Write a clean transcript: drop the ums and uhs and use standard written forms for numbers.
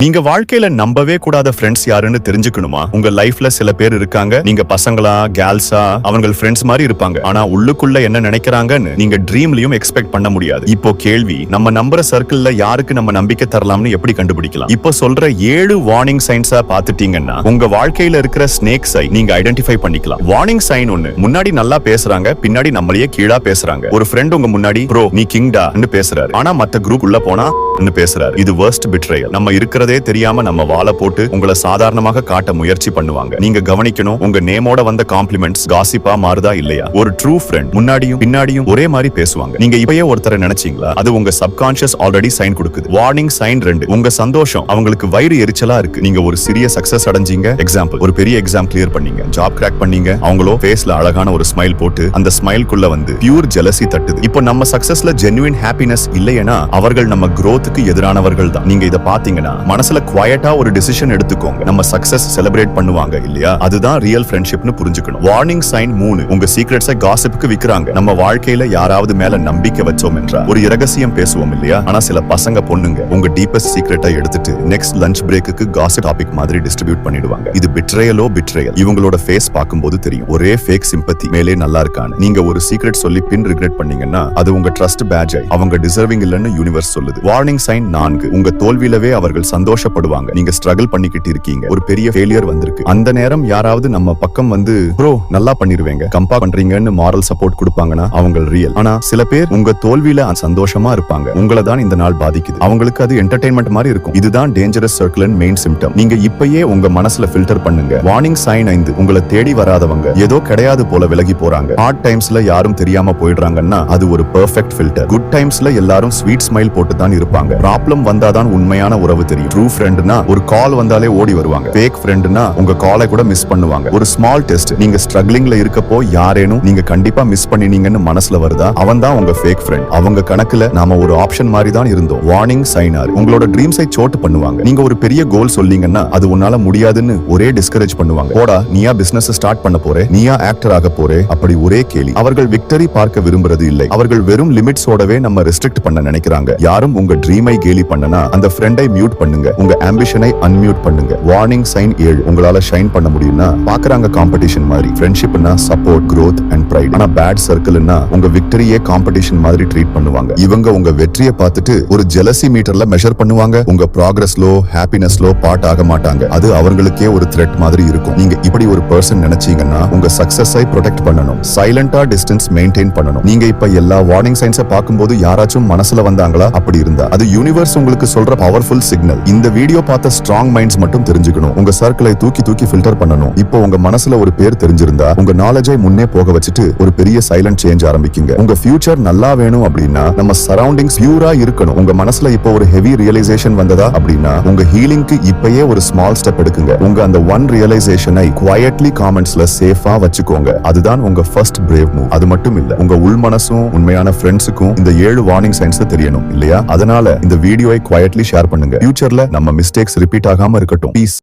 நீங்க வாழ்க்கையில நம்பவே கூடாத ஃப்ரெண்ட்ஸ் யாருன்னு தெரிஞ்சுக்கணுமா? உங்க லைஃப்ல சில பேர் இருக்காங்க, நீங்க பசங்களா கேர்ள்ஸா அவங்க ஃப்ரெண்ட்ஸ் மாதிரி இருப்பாங்க. ஆனா உள்ளுக்குள்ள என்ன நினைக்கிறாங்கன்னு நீங்க ட்ரீம்லயும் எக்ஸ்பெக்ட் பண்ண முடியாது. இப்போ கேள்வி, நம்ம நம்புற சர்க்கிள்ல யாருக்கு நம்ம நம்பிக்கை தரலாம்னு எப்படி கண்டுபிடிக்கலாம்? இப்போ சொல்ற 7 வார்னிங் சைன்ஸா பாத்துட்டீங்கன்னா உங்க வாழ்க்கையில இருக்கிற ஸ்னேக் சை நீங்க ஐடென்டிஃபை பண்ணிக்கலாம். வார்னிங் சைன் ஒன்னு, முன்னாடி நல்லா பேசுறாங்க, பின்னாடி நம்மளையே கீழா பேசுறாங்க. ஒரு ஃப்ரெண்ட் உங்க முன்னாடி ப்ரோ நீ கிங்டான்னு பேசுறாரு, ஆனா மத்த குரூப் உள்ள போனா பேசுறாரு. இது worst betrayal. நம்ம இருக்கிறதே தெரியாம நம்ம வாழ போட்டு உங்களை சாதாரணமாக காட்ட முயற்சி பண்ணுவாங்க. நீங்க கவனிக்கணும், உங்க நேமோட வந்த காம்ப்ளிமெண்ட்ஸ் காசிப்பா மாறுதா இல்லையா? ஒரு ட்ரூ ஃப்ரெண்ட் முன்னாடியும் பின்னாடியும் ஒரே மாதிரி பேசுவாங்க. நீங்க இப்பயே ஒருத்தரை நினைச்சீங்களா? அது உங்க சப்கான்ஷியஸ் ஆல்ரெடி சைன் கொடுக்குது. வார்னிங் சைன் 2, உங்க சந்தோஷம் அவங்களுக்கு வயிறு எரிச்சலா இருக்கு. நீங்க ஒரு சிறிய சக்சஸ் அடைஞ்சீங்க, எக்ஸாம்பிள் ஒரு பெரிய எக்ஸாம் கிளியர் பண்ணீங்க, ஜாப் கிராக் பண்ணீங்க, அவங்களோ ஃபேஸ்ல அழகான ஒரு ஸ்மைல் போட்டு அந்த ஸ்மைல்குள்ள வந்து பியூர் ஜெலசி தட்டுது. இப்போ நம்ம சக்சஸ்ல ஜென்யூன் ஹாப்பினஸ் இல்லையனா அவர்கள் நம்ம growth எதிரானவர்கள் தான். நீங்க இத பாத்தீங்கன்னா மனசுல குவைட்டா ஒரு டிசிஷன் எடுத்துக்கோங்க. நம்ம சக்சஸ் செலிப்ரேட் பண்ணுவாங்க இல்லையா? அதுதான் ரியல் ஃப்ரெண்ட்ஷிப்னு புரிஞ்சுக்கணும். வார்னிங் சைன் 3, உங்க சீக்ரெட்ஸை காசிப்புக்கு விக்கிறாங்க. நம்ம வாழ்க்கையில யாராவது மேல நம்பிக்கை வச்சோம் என்றா ஒரு இரகசியம் பேசுவோம் இல்லையா? ஆனா சில பசங்க பொண்ணுங்க உங்க டீப்பஸ்ட் சீக்ரெட்டை எடுத்துட்டு நெக்ஸ்ட் லஞ்ச் பிரேக்குக்கு காசிப் டாபிக் மாதிரி டிஸ்ட்ரிபியூட் பண்ணிடுவாங்க. இது பிட்ரேயலோ பிட்ரேயல். இவங்களோட ஃபேஸ் பார்க்கும்போது தெரியும். ஒரே ஃபேக் சிம்பத்தி, மேலே நல்லா இருக்கான்னு. நீங்க ஒரு சீக்ரெட் சொல்லி பின் ரிக்ரெட் பண்ணீங்கன்னா அது உங்க ட்ரஸ்ட் பேட்ஜ். அவங்க டிசர்விங் இல்லன்னு யூனிவர்ஸ் சொல்லுது. வார்னிங் சைன் 4, உங்க தோல்வியிலவே அவர்கள் சந்தோஷப்படுவாங்க. நீங்க ஸ்ட்ரகிள் பண்ணிக்கிட்டு இருக்கீங்க, ஒரு பெரிய ஃபெயிலியர் வந்திருக்கு, அந்த நேரம் யாராவது நம்ம பக்கம் வந்து ப்ரோ நல்லா பண்ணிருவீங்க கம்பா பண்றீங்கன்னு மாரல் சப்போர்ட் கொடுப்பாங்கன்னா அவங்க ரியல். ஆனா சில பேர் உங்க தோல்வியில சந்தோஷமா இருப்பாங்க, உங்களை தான் இந்த நாள் பாதிக்குது. அவங்களுக்கு அது என்டர்டைன்மெண்ட் மாதிரி இருக்கும். இதுதான் டேஞ்சரஸ் சர்க்கிள் மெயின் சிம்டம். நீங்க இப்பயே உங்க மனசுல ஃபில்டர் பண்ணுங்க. வார்னிங் சைன் 5, உங்களை தேடி வராதவங்க ஏதோ கிடையாது போல விலகி போறாங்க. ஹார்ட் டைம்ஸ்ல யாரும் தெரியாம போயிடுறாங்கன்னா அது ஒரு பெர்ஃபெக்ட் ஃபில்டர். குட் டைம்ஸ்ல எல்லாரும் ஸ்வீட் ஸ்மைல் போட்டு தான் இருப்பாங்க. ப்ராப்ளம் வந்தாதான் உண்மையான உறவு தெரியும். ட்ரூ ஃப்ரெண்ட்னா ஒரு கால் வந்தாலே ஓடி வருவாங்க. ஃபேக் ஃப்ரெண்ட்னா உங்க காலை கூட மிஸ் பண்ணுவாங்க. ஒரு ஸ்மால் டெஸ்ட், நீங்க ஸ்ட்ரகிளிங்ல இருக்கப்போ யாரேனும் நீங்க கண்டிப்பா மிஸ் பண்ணினீங்கன்னு மனசுல வருதா, அவன் தான் உங்க ஃபேக் ஃப்ரெண்ட். அவங்க கணக்குல நாம ஒரு ஆப்ஷன் மாதிரி தான் இருந்தோம். வார்னிங் சைன் 6, உங்களோட ட்ரீம்ஸை சோட்டு பண்ணுவாங்க. நீங்க ஒரு பெரிய கோல் சொல்லீங்கன்னா அது உன்னால முடியாதுன்னு ஒரே டிஸ்கரேஜ் பண்ணுவாங்க. போடா நீயா பிசினஸ் ஸ்டார்ட் பண்ண போறே, நீயா ஆக்டர் ஆக போறே, அப்படி ஒரே கேலி. அவர்கள் விக்டரி பார்க்க விரும்புறது இல்லை, அவர்கள் வெறும் லிமிட்ஸோடவே நம்ம ரெஸ்ட்ரிக்ட் பண்ண நினைக்கிறாங்க. யாரும் உங்க ட்ரீமை கேலி பண்ணனா அந்த ஃப்ரெண்டை மியூட் பண்ணுங்க, உங்க ஆம்பிஷனை அன்மியூட் பண்ணுங்க. வார்னிங் சைன் 7, உங்களால ஷைன் பண்ண முடியும்னா பாக்குறாங்க காம்படிஷன் மாதிரி. ஃப்ரெண்ட்ஷிப்னா சப்போர்ட், growth and pride. ஆனா பேட் சர்க்கிள்னா உங்க விக்டரியே காம்படிஷன் மாதிரி ட்ரீட் பண்ணுவாங்க. இவங்க உங்க வெற்றியை பார்த்துட்டு ஒரு ஜெலசி மீட்டர்ல மெஷர் பண்ணுவாங்க. உங்க ப்ராக்ரஸ்லோ ஹாப்பினஸ்லோ பார்ட் ஆக மாட்டாங்க. அது அவங்களுக்கே ஒரு த்ரெட் மாதிரி இருக்கும். நீங்க இப்படி ஒரு பர்சன் நினைச்சீங்கன்னா உங்க சக்சஸை ப்ரொடெக்ட் பண்ணணும். சைலண்டா டிஸ்டன்ஸ் மெயின்டைன் பண்ணணும். நீங்க இப்ப எல்லா வார்னிங் சைன்ஸை பார்க்கும்போது யாராச்சும் மனசுல வந்தாங்களா? அப்படி இருந்தா அது யூனிவர்ஸ் உங்களுக்கு சொல்ற பவர்ஃபுல் சிக்னல். இந்த வீடியோ பார்த்த ஸ்ட்ராங் மைண்ட்ஸ் மட்டும் தெரிஞ்சுக்கணும். உங்க சர்க்கிளை தூக்கி தூக்கி ஃபில்டர் பண்ணணும். இப்போ உங்க மனசுல ஒரு பேர் தெரிஞ்சிருந்தா உங்க நாலேஜை முன்னே போக வச்சுட்டு ஒரு பெரிய சைலண்ட் சேஞ்ச் ஆரம்பிக்குங்க. உங்க ஃபியூச்சர் நல்லா வேணும் அப்படின்னா நம்ம சரௌண்டிங்ஸ் பியூரா இருக்கணும். உங்க மனசுல இப்போ ஒரு ஹெவி ரியலைசேஷன் வந்ததா அப்படின்னா உங்க ஹீலிங்க்கு இப்பயே ஒரு ஸ்மால் ஸ்டெப் எடுக்குங்க. உங்க அந்த ஒன் ரியலைசேஷனை குவைட்லி காமெண்ட்ஸ்ல சேஃபா வச்சுக்கோங்க. அதுதான் உங்க ஃபர்ஸ்ட் பிரேவ் மூவ். அது மட்டும் இல்ல, உங்க உள் மனசும் உண்மையான ஃப்ரெண்ட்ஸுக்கும் இந்த 7 வார்னிங் சைன்ஸ் தெரியணும் இல்லையா? அதனால இந்த வீடியோவை குவைட்லி ஷேர் பண்ணுங்க. ஃபியூச்சர்ல நம்ம மிஸ்டேக்ஸ் ரிப்பீட் ஆகாம இருக்கட்டும். பீஸ்.